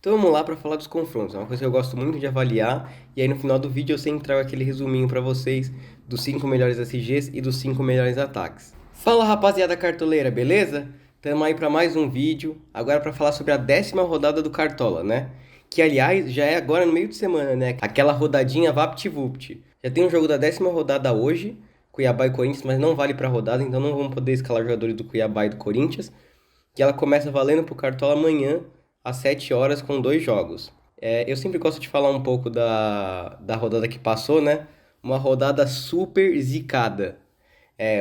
Então vamos lá para falar dos confrontos. É uma coisa que eu gosto muito de avaliar. E aí no final do vídeo eu sempre trago aquele resuminho para vocês dos 5 melhores SGs e dos 5 melhores ataques. Fala rapaziada cartoleira, beleza? Tamo aí para mais um vídeo. Agora para falar sobre a 10ª rodada do Cartola, né? Que aliás já é agora no meio de semana, né? Aquela rodadinha VaptVupt. Já tem um jogo da 10ª rodada hoje, Cuiabá e Corinthians, mas não vale para rodada, então não vamos poder escalar jogadores do Cuiabá e do Corinthians. Que ela começa valendo pro Cartola amanhã às 7 horas com dois jogos. Eu sempre gosto de falar um pouco da rodada que passou, né? Uma rodada super zicada.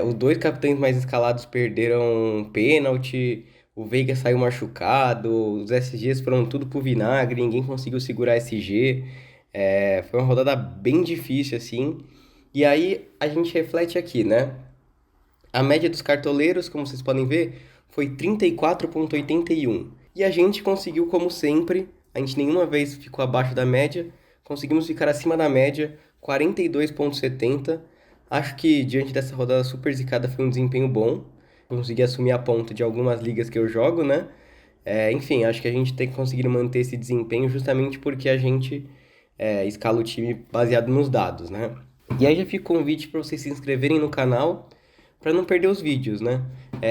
Os dois capitães mais escalados perderam pênalti, o Veiga saiu machucado, os SGs foram tudo pro vinagre, ninguém conseguiu segurar SG. Foi uma rodada bem difícil, assim. E aí a gente reflete aqui, né? A média dos cartoleiros, como vocês podem ver, foi 34,81. E a gente conseguiu, como sempre, a gente nenhuma vez ficou abaixo da média, conseguimos ficar acima da média, 42,70. Acho que diante dessa rodada super zicada foi um desempenho bom. Consegui assumir a ponta de algumas ligas que eu jogo, né? Enfim, acho que a gente tem conseguido manter esse desempenho justamente porque a gente escala o time baseado nos dados, né? E aí já fica o convite para vocês se inscreverem no canal para não perder os vídeos, né?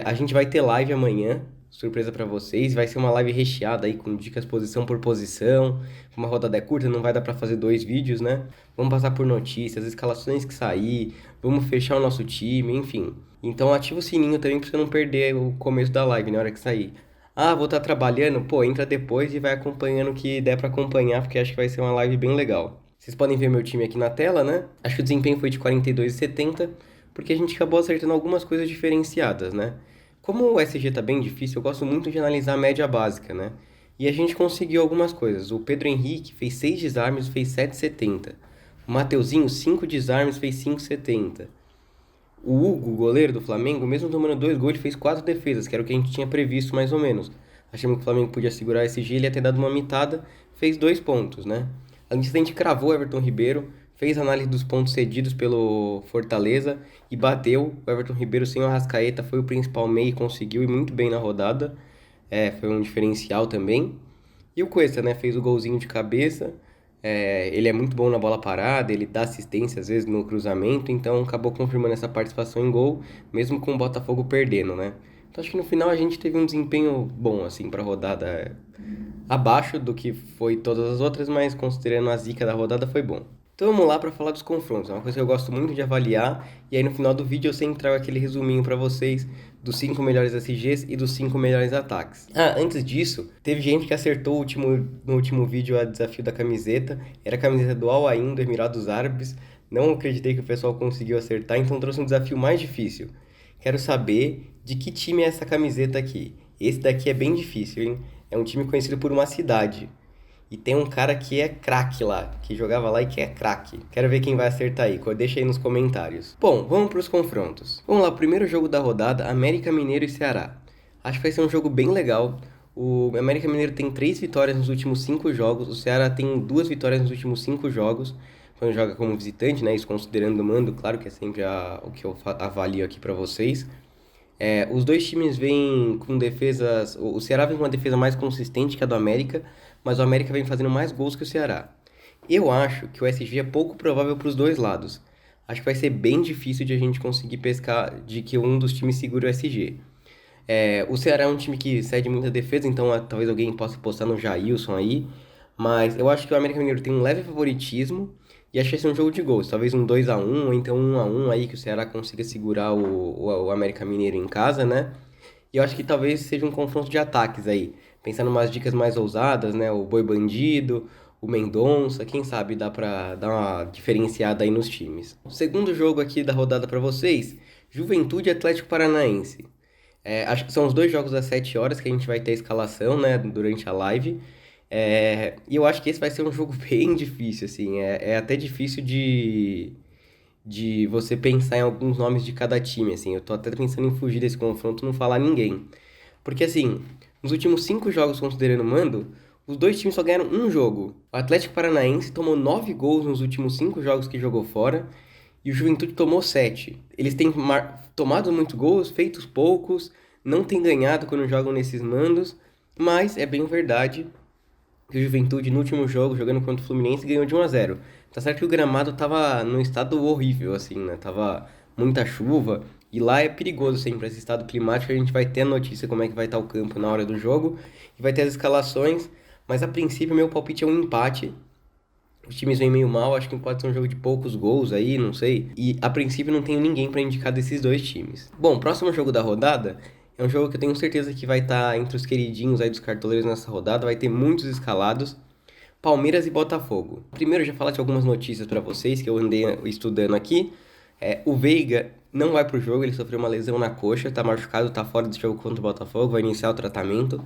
A gente vai ter live amanhã, surpresa para vocês. Vai ser uma live recheada aí com dicas posição por posição. Uma rodada é curta, não vai dar para fazer dois vídeos, né? Vamos passar por notícias, escalações que sair, vamos fechar o nosso time, enfim. Então ativa o sininho também para você não perder o começo da live na hora que sair. Ah, vou estar trabalhando? Pô, entra depois e vai acompanhando o que der para acompanhar, porque acho que vai ser uma live bem legal. Vocês podem ver meu time aqui na tela, né? Acho que o desempenho foi de 42,70, porque a gente acabou acertando algumas coisas diferenciadas, né? Como o SG tá bem difícil, eu gosto muito de analisar a média básica, né? E a gente conseguiu algumas coisas. O Pedro Henrique fez 6 desarmes, fez 7,70. O Mateuzinho, 5 desarmes, fez 5,70. O Hugo, goleiro do Flamengo, mesmo tomando 2 gols, ele fez 4 defesas, que era o que a gente tinha previsto mais ou menos. Achamos que o Flamengo podia segurar esse G, ele ia ter dado uma mitada, fez 2 pontos, né? Além disso, a gente cravou o Everton Ribeiro, fez análise dos pontos cedidos pelo Fortaleza e bateu. O Everton Ribeiro sem o Arrascaeta foi o principal meio e conseguiu ir muito bem na rodada. Foi um diferencial também. E o Cuesta, né, fez o golzinho de cabeça. Ele é muito bom na bola parada, ele dá assistência às vezes no cruzamento, então acabou confirmando essa participação em gol, mesmo com o Botafogo perdendo, né? Então acho que no final a gente teve um desempenho bom, assim, pra rodada, abaixo do que foi todas as outras, mas considerando a zica da rodada foi bom. Então vamos lá para falar dos confrontos. É uma coisa que eu gosto muito de avaliar. E aí no final do vídeo eu sempre trago aquele resuminho para vocês dos 5 melhores SGs e dos 5 melhores ataques. Ah, antes disso, teve gente que acertou no último vídeo a desafio da camiseta. Era a camiseta do Al Ain, dos Emirados Árabes. Não acreditei que o pessoal conseguiu acertar, então trouxe um desafio mais difícil. Quero saber de que time é essa camiseta aqui. Esse daqui é bem difícil, hein? É um time conhecido por uma cidade. E tem um cara que é craque lá, que jogava lá e que é craque. Quero ver quem vai acertar aí, deixa aí nos comentários. Bom, vamos para os confrontos. Vamos lá, primeiro jogo da rodada, América Mineiro e Ceará. Acho que vai ser um jogo bem legal. O América Mineiro tem 3 vitórias nos últimos 5 jogos, o Ceará tem 2 vitórias nos últimos 5 jogos, quando joga como visitante, né? Isso considerando o mando, claro que é sempre o que eu avalio aqui para vocês. Os dois times vêm com defesas. O Ceará vem com uma defesa mais consistente que a do América, mas o América vem fazendo mais gols que o Ceará. Eu acho que o SG é pouco provável para os dois lados. Acho que vai ser bem difícil de a gente conseguir pescar de que um dos times segure o SG. O Ceará é um time que cede muita defesa, então talvez alguém possa postar no Jailson aí. Mas eu acho que o América Mineiro tem um leve favoritismo e acho que vai ser um jogo de gols. Talvez um 2-1 ou então 1-1 aí que o Ceará consiga segurar o América Mineiro em casa, né? E eu acho que talvez seja um confronto de ataques aí. Pensando em umas dicas mais ousadas, né? O Boi Bandido, o Mendonça, quem sabe dá pra dar uma diferenciada aí nos times. O segundo jogo aqui da rodada pra vocês, Juventude e Atlético Paranaense. Acho que são os dois jogos às 7 horas que a gente vai ter a escalação, né, durante a live. E eu acho que esse vai ser um jogo bem difícil, assim. É até difícil de você pensar em alguns nomes de cada time, assim. Eu tô até pensando em fugir desse confronto e não falar ninguém. Porque, assim, nos últimos 5 jogos, considerando o mando, os dois times só ganharam um jogo. O Atlético Paranaense tomou 9 gols nos últimos 5 jogos que jogou fora e o Juventude tomou 7. Eles têm tomado muitos gols, feitos poucos, não têm ganhado quando jogam nesses mandos, mas é bem verdade que o Juventude no último jogo, jogando contra o Fluminense, ganhou de 1-0. Tá certo que o gramado tava num estado horrível, assim, né? Tava muita chuva. E lá é perigoso sempre esse estado climático. A gente vai ter a notícia como é que vai estar o campo na hora do jogo. E vai ter as escalações. Mas a princípio, meu palpite é um empate. Os times vêm meio mal, acho que pode ser um jogo de poucos gols aí, não sei. E a princípio não tenho ninguém pra indicar desses dois times. Bom, próximo jogo da rodada é um jogo que eu tenho certeza que vai estar entre os queridinhos aí dos cartoleiros nessa rodada. Vai ter muitos escalados. Palmeiras e Botafogo. Primeiro, já falar de algumas notícias pra vocês que eu andei estudando aqui. O Veiga não vai pro jogo, ele sofreu uma lesão na coxa, tá machucado, tá fora do jogo contra o Botafogo, vai iniciar o tratamento.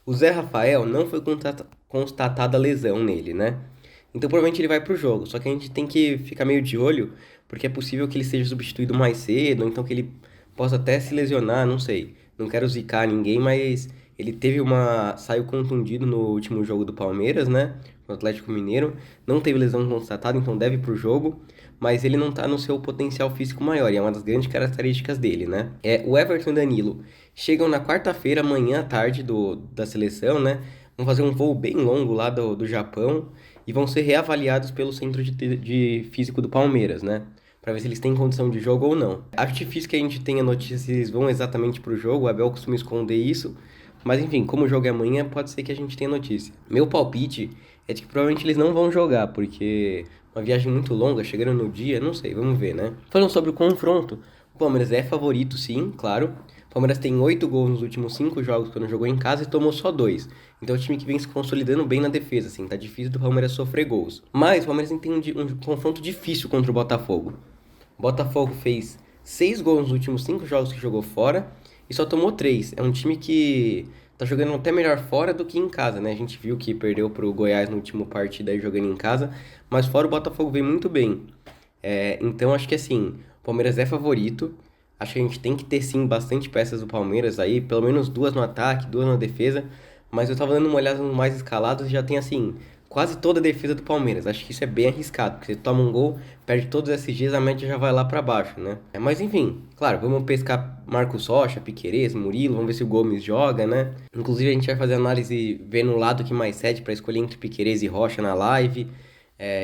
O Zé Rafael não foi constatada lesão nele, né? Então provavelmente ele vai pro jogo, só que a gente tem que ficar meio de olho, porque é possível que ele seja substituído mais cedo, ou então que ele possa até se lesionar, não sei. Não quero zicar ninguém, mas ele saiu contundido no último jogo do Palmeiras, né? No Atlético Mineiro. Não teve lesão constatada, então deve ir pro jogo, mas ele não tá no seu potencial físico maior, e é uma das grandes características dele, né? O Everton e Danilo chegam na quarta-feira, amanhã à tarde da seleção, né? Vão fazer um voo bem longo lá do Japão e vão ser reavaliados pelo centro de físico do Palmeiras, né? Pra ver se eles têm condição de jogo ou não. Acho difícil que a gente tenha notícia se eles vão exatamente pro jogo, o Abel costuma esconder isso. Mas enfim, como o jogo é amanhã, pode ser que a gente tenha notícia. Meu palpite é de que provavelmente eles não vão jogar, porque uma viagem muito longa, chegando no dia, não sei, vamos ver, né? Falando sobre o confronto, o Palmeiras é favorito, sim, claro. O Palmeiras tem 8 gols nos últimos 5 jogos quando jogou em casa e tomou só 2. Então é um time que vem se consolidando bem na defesa, assim, tá difícil do Palmeiras sofrer gols. Mas o Palmeiras tem um confronto difícil contra o Botafogo. O Botafogo fez 6 gols nos últimos 5 jogos que jogou fora e só tomou 3. É um time que tá jogando até melhor fora do que em casa, né? A gente viu que perdeu pro Goiás no último partido aí jogando em casa, mas fora o Botafogo vem muito bem. Então acho que assim, o Palmeiras é favorito. Acho que a gente tem que ter sim bastante peças do Palmeiras aí, pelo menos 2 no ataque, 2 na defesa. Mas eu tava dando uma olhada nos mais escalados e já tem assim, quase toda a defesa do Palmeiras. Acho que isso é bem arriscado, porque você toma um gol, perde todos os SGs, a média já vai lá pra baixo, né? Mas enfim, claro, vamos pescar Marcos Rocha, Piquerez, Murilo, vamos ver se o Gomes joga, né? Inclusive a gente vai fazer análise vendo o lado que mais cede pra escolher entre Piquerez e Rocha na live.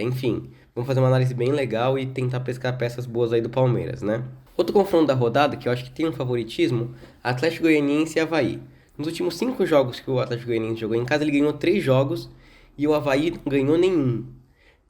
Enfim, vamos fazer uma análise bem legal e tentar pescar peças boas aí do Palmeiras, né? Outro confronto da rodada, que eu acho que tem um favoritismo, Atlético Goianiense e Avaí. Nos últimos 5 jogos que o Atlético Goianiense jogou em casa, ele ganhou 3 jogos e o Avaí não ganhou nenhum.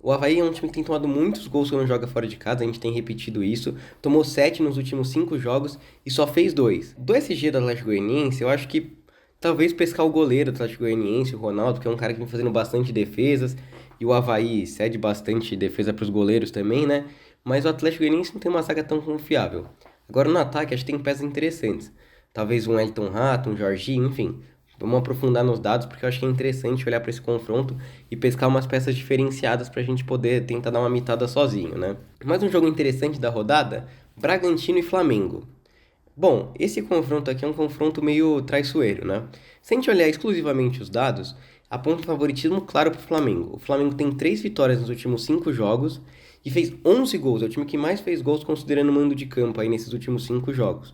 O Avaí é um time que tem tomado muitos gols quando joga fora de casa, a gente tem repetido isso. Tomou 7 nos últimos 5 jogos e só fez 2. Do SG do Atlético Goianiense, eu acho que talvez pescar o goleiro do Atlético Goianiense, o Ronaldo, que é um cara que vem fazendo bastante defesas. E o Avaí cede bastante defesa para os goleiros também, né? Mas o Atlético Goianiense não tem uma zaga tão confiável. Agora no ataque, acho que tem peças interessantes. Talvez um Elton Rato, um Jorginho, enfim. Vamos aprofundar nos dados, porque eu acho que é interessante olhar para esse confronto e pescar umas peças diferenciadas para a gente poder tentar dar uma mitada sozinho, né? Mais um jogo interessante da rodada, Bragantino e Flamengo. Bom, esse confronto aqui é um confronto meio traiçoeiro, né? Se a gente olhar exclusivamente os dados, aponta um favoritismo claro para o Flamengo. O Flamengo tem 3 vitórias nos últimos 5 jogos e fez 11 gols. É o time que mais fez gols considerando o mando de campo aí nesses últimos 5 jogos.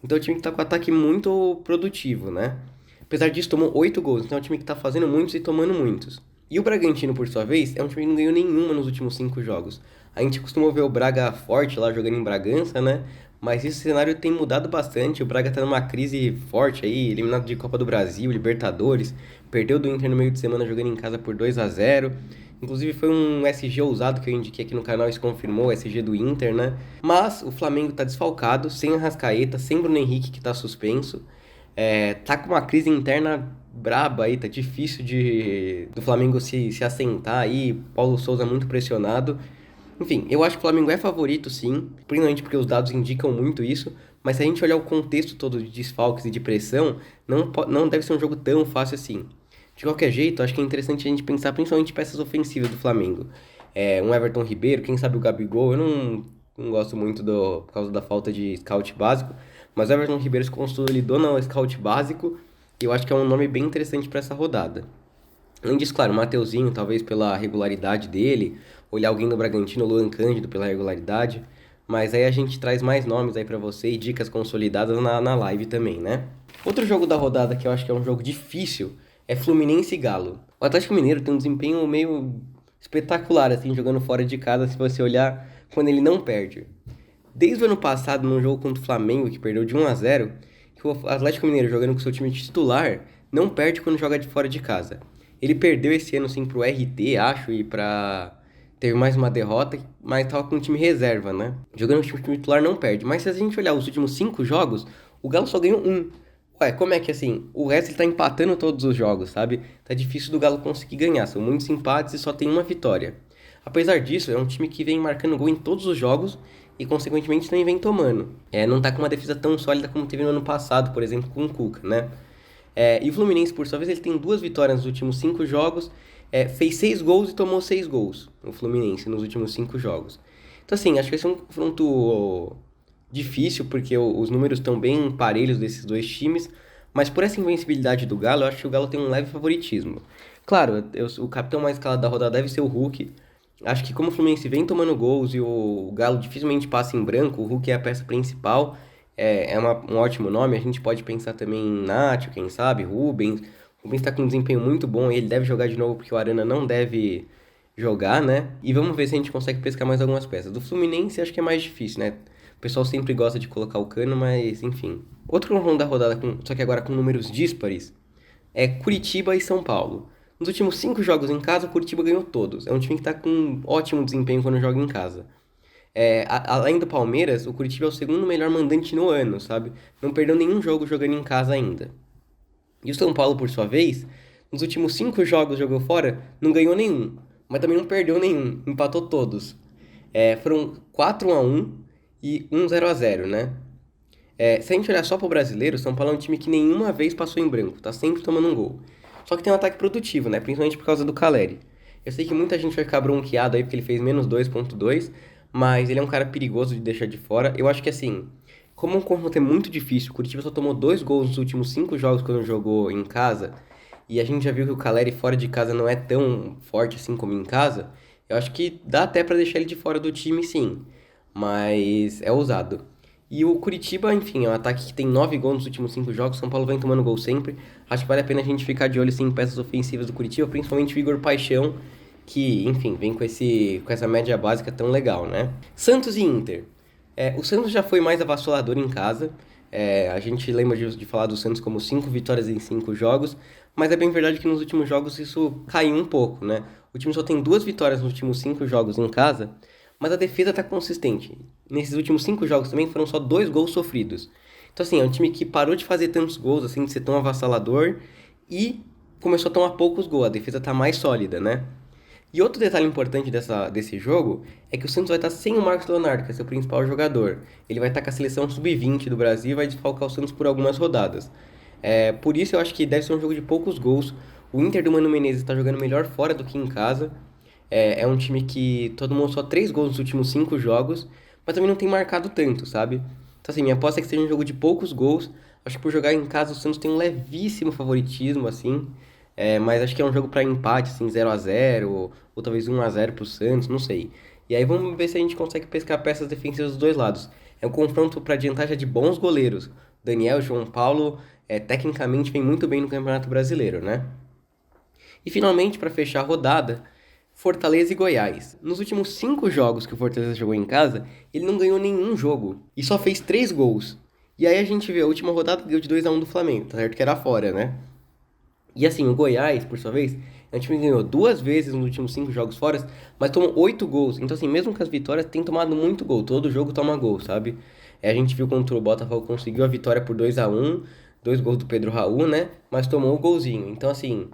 Então é um time que está com um ataque muito produtivo, né? Apesar disso, tomou 8 gols. Então é um time que está fazendo muitos e tomando muitos. E o Bragantino, por sua vez, é um time que não ganhou nenhuma nos últimos 5 jogos. A gente costuma ver o Braga forte lá jogando em Bragança, né? Mas esse cenário tem mudado bastante. O Braga tá numa crise forte aí, eliminado de Copa do Brasil, Libertadores. Perdeu do Inter no meio de semana jogando em casa por 2-0. Inclusive foi um SG ousado que eu indiquei aqui no canal e se confirmou, o SG do Inter, né? Mas o Flamengo tá desfalcado, sem Arrascaeta, sem Bruno Henrique que tá suspenso. Tá com uma crise interna braba aí, tá difícil do Flamengo se assentar aí. Paulo Souza muito pressionado. Enfim, eu acho que o Flamengo é favorito, sim, principalmente porque os dados indicam muito isso, mas se a gente olhar o contexto todo de desfalques e de pressão, não deve ser um jogo tão fácil assim. De qualquer jeito, acho que é interessante a gente pensar principalmente em peças ofensivas do Flamengo. Um Everton Ribeiro, quem sabe o Gabigol, eu não gosto muito por causa da falta de scout básico, mas o Everton Ribeiro se consolidou no scout básico e eu acho que é um nome bem interessante para essa rodada. Além disso, claro, o Mateuzinho, talvez pela regularidade dele, olhar alguém do Bragantino, o Luan Cândido pela regularidade, mas aí a gente traz mais nomes aí pra você e dicas consolidadas na live também, né? Outro jogo da rodada que eu acho que é um jogo difícil é Fluminense e Galo. O Atlético Mineiro tem um desempenho meio espetacular, assim, jogando fora de casa, se você olhar quando ele não perde. Desde o ano passado, num jogo contra o Flamengo, que perdeu de 1-0, que o Atlético Mineiro, jogando com seu time titular, não perde quando joga de fora de casa. Ele perdeu esse ano, sim, pro RT, acho, e pra... Teve mais uma derrota, mas tava com um time reserva, né? Jogando com o time titular não perde. Mas se a gente olhar os últimos 5 jogos, o Galo só ganhou um. Ué, como é que assim? O resto ele tá empatando todos os jogos, sabe? Tá difícil do Galo conseguir ganhar. São muitos empates e só tem uma vitória. Apesar disso, é um time que vem marcando gol em todos os jogos e, consequentemente, também vem tomando. Não tá com uma defesa tão sólida como teve no ano passado, por exemplo, com o Cuca, né? E o Fluminense, por sua vez, ele tem 2 vitórias nos últimos 5 jogos, fez 6 gols e tomou 6 gols, o Fluminense, nos últimos 5 jogos. Então, assim, acho que esse é um confronto difícil, porque os números estão bem parelhos desses dois times, mas por essa invencibilidade do Galo, eu acho que o Galo tem um leve favoritismo. Claro, o capitão mais escalado da rodada deve ser o Hulk. Acho que como o Fluminense vem tomando gols e o Galo dificilmente passa em branco, o Hulk é a peça principal, um ótimo nome. A gente pode pensar também em Nacho, quem sabe, Rubens. O Rubens está com um desempenho muito bom e ele deve jogar de novo porque o Arana não deve jogar, né? E vamos ver se a gente consegue pescar mais algumas peças. Do Fluminense acho que é mais difícil, né? O pessoal sempre gosta de colocar o Cano, mas enfim. Outro confronto da rodada, só que agora com números díspares, é Curitiba e São Paulo. Nos últimos 5 jogos em casa, o Curitiba ganhou todos. É um time que está com um ótimo desempenho quando joga em casa. Além do Palmeiras, o Curitiba é o segundo melhor mandante no ano, sabe? Não perdeu nenhum jogo jogando em casa ainda. E o São Paulo, por sua vez, nos últimos 5 jogos jogou fora, não ganhou nenhum. Mas também não perdeu nenhum, empatou todos. Foram 4-1 e 1-0, né? Se a gente olhar só pro brasileiro, o São Paulo é um time que nenhuma vez passou em branco, tá sempre tomando um gol. Só que tem um ataque produtivo, né? Principalmente por causa do Caleri. Eu sei que muita gente vai ficar bronqueado aí porque ele fez menos 2,2, mas ele é um cara perigoso de deixar de fora. Eu acho que assim, como o confronto é muito difícil, o Curitiba só tomou 2 gols nos últimos 5 jogos quando jogou em casa, e a gente já viu que o Caleri fora de casa não é tão forte assim como em casa, eu acho que dá até pra deixar ele de fora do time, sim. Mas é ousado. E o Curitiba, enfim, é um ataque que tem 9 gols nos últimos 5 jogos. São Paulo vem tomando gol sempre. Acho que vale a pena a gente ficar de olho sim, em peças ofensivas do Curitiba, principalmente o Igor Paixão, que, enfim, vem com essa média básica tão legal, né? Santos e Inter. O Santos já foi mais avassalador em casa. A gente lembra de falar do Santos como 5 vitórias em 5 jogos, mas é bem verdade que nos últimos jogos isso caiu um pouco, né? O time só tem 2 vitórias nos últimos 5 jogos em casa, mas a defesa tá consistente. Nesses últimos 5 jogos também foram só 2 gols sofridos. Então, assim, é um time que parou de fazer tantos gols, assim, de ser tão avassalador e começou a tomar poucos gols. A defesa tá mais sólida, né? E outro detalhe importante desse jogo é que o Santos vai estar sem o Marcos Leonardo, que é seu principal jogador. Ele vai estar com a seleção sub-20 do Brasil e vai desfalcar o Santos por algumas rodadas. Por isso eu acho que deve ser um jogo de poucos gols. O Inter do Mano Menezes está jogando melhor fora do que em casa. É um time que tomou só 3 gols nos últimos 5 jogos, mas também não tem marcado tanto, sabe? Então assim, minha aposta é que seja um jogo de poucos gols. Acho que por jogar em casa o Santos tem um levíssimo favoritismo, assim. Mas acho que é um jogo para empate, assim, 0-0, ou talvez 1-0 pro Santos, não sei. E aí vamos ver se a gente consegue pescar peças defensivas dos dois lados. É um confronto para adiantar já de bons goleiros. Daniel, João Paulo, tecnicamente vem muito bem no Campeonato Brasileiro, né? E finalmente, para fechar a rodada, Fortaleza e Goiás. Nos últimos 5 jogos que o Fortaleza jogou em casa, ele não ganhou nenhum jogo e só fez 3 gols. E aí a gente vê a última rodada deu de 2-1 do Flamengo, tá certo que era fora, né? E assim, o Goiás, por sua vez, é um time que ganhou 2 vezes nos últimos 5 jogos fora, mas tomou 8 gols. Então assim, mesmo com as vitórias, tem tomado muito gol. Todo jogo toma gol, sabe? A gente viu contra o Botafogo, conseguiu a vitória por 2-1, 2 gols do Pedro Raul, né? Mas tomou o golzinho. Então assim,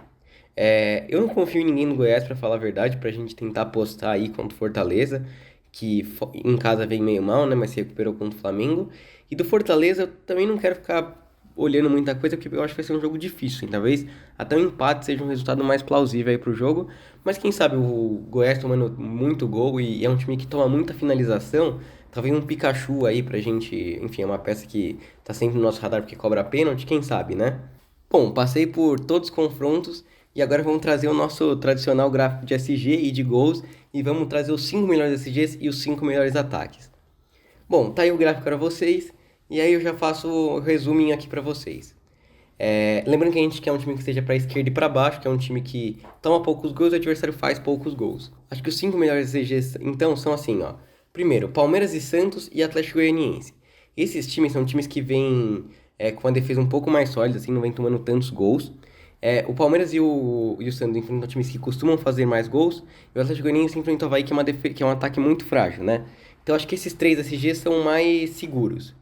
eu não confio em ninguém no Goiás, pra falar a verdade, pra gente tentar apostar aí contra o Fortaleza, que em casa vem meio mal, né, mas se recuperou contra o Flamengo. E do Fortaleza eu também não quero ficar olhando muita coisa, porque eu acho que vai ser um jogo difícil, hein? Talvez até um empate seja um resultado mais plausível aí pro jogo, mas quem sabe o Goiás tomando muito gol e é um time que toma muita finalização, talvez um Pikachu aí pra gente, enfim, é uma peça que tá sempre no nosso radar porque cobra pênalti, quem sabe, né? Bom, passei por todos os confrontos e agora vamos trazer o nosso tradicional gráfico de SG e de gols e vamos trazer os 5 melhores SGs e os 5 melhores ataques. Bom, tá aí o gráfico para vocês e aí eu já faço o resuminho aqui para vocês. Lembrando que a gente quer um time que esteja pra esquerda e pra baixo, que é um time que toma poucos gols e o adversário faz poucos gols. Acho que os 5 melhores SGs, então, são assim, ó. Primeiro, Palmeiras e Santos e Atlético Goianiense. Esses times são times que vêm com uma defesa um pouco mais sólida, assim, não vem tomando tantos gols. O Palmeiras e o Santos enfrentam times que costumam fazer mais gols, e o Atlético Goianiense enfrenta o Avaí, que é um ataque muito frágil, né? Então acho que esses três SGs são mais seguros.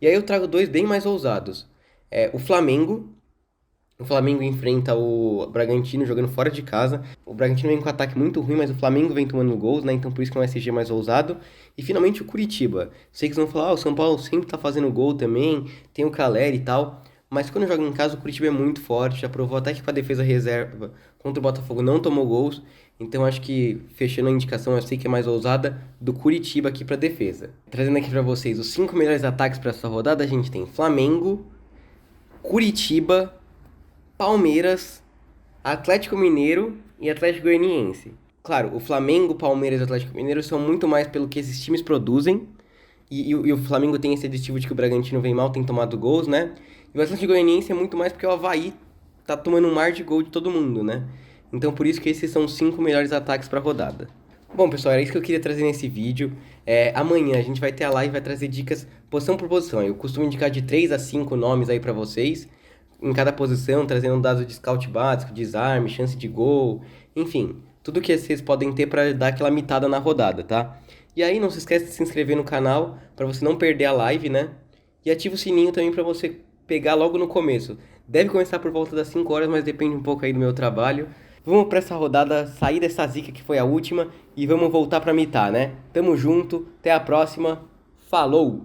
E aí eu trago dois bem mais ousados. O Flamengo. O Flamengo enfrenta o Bragantino jogando fora de casa. O Bragantino vem com um ataque muito ruim, mas o Flamengo vem tomando gols, né? Então por isso que é um SG mais ousado. E finalmente o Curitiba. Sei que vocês vão falar, o São Paulo sempre tá fazendo gol também, tem o Caleri e tal. Mas quando joga em casa, o Curitiba é muito forte. Já provou até que com a defesa reserva contra o Botafogo não tomou gols. Então acho que, fechando a indicação, eu sei que é mais ousada do Curitiba aqui pra defesa. Trazendo aqui pra vocês os 5 melhores ataques pra essa rodada, a gente tem Flamengo, Curitiba, Palmeiras, Atlético Mineiro e Atlético Goianiense. Claro, o Flamengo, Palmeiras e Atlético Mineiro são muito mais pelo que esses times produzem. E o Flamengo tem esse aditivo de que o Bragantino vem mal, tem tomado gols, né? E o Atlético Goianiense é muito mais porque o Avaí tá tomando um mar de gol de todo mundo, né? Então por isso que esses são os 5 melhores ataques pra rodada. Bom, pessoal, era isso que eu queria trazer nesse vídeo. Amanhã a gente vai ter a live, vai trazer dicas posição por posição. Eu costumo indicar de 3 a 5 nomes aí pra vocês, em cada posição, trazendo dados de scout básico, desarme, chance de gol, enfim, tudo que vocês podem ter pra dar aquela mitada na rodada, tá? E aí, não se esquece de se inscrever no canal pra você não perder a live, né? E ativa o sininho também pra você pegar logo no começo. Deve começar por volta das 5 horas, mas depende um pouco aí do meu trabalho. Vamos pra essa rodada, sair dessa zica que foi a última e vamos voltar pra mitar, né? Tamo junto, até a próxima, falou!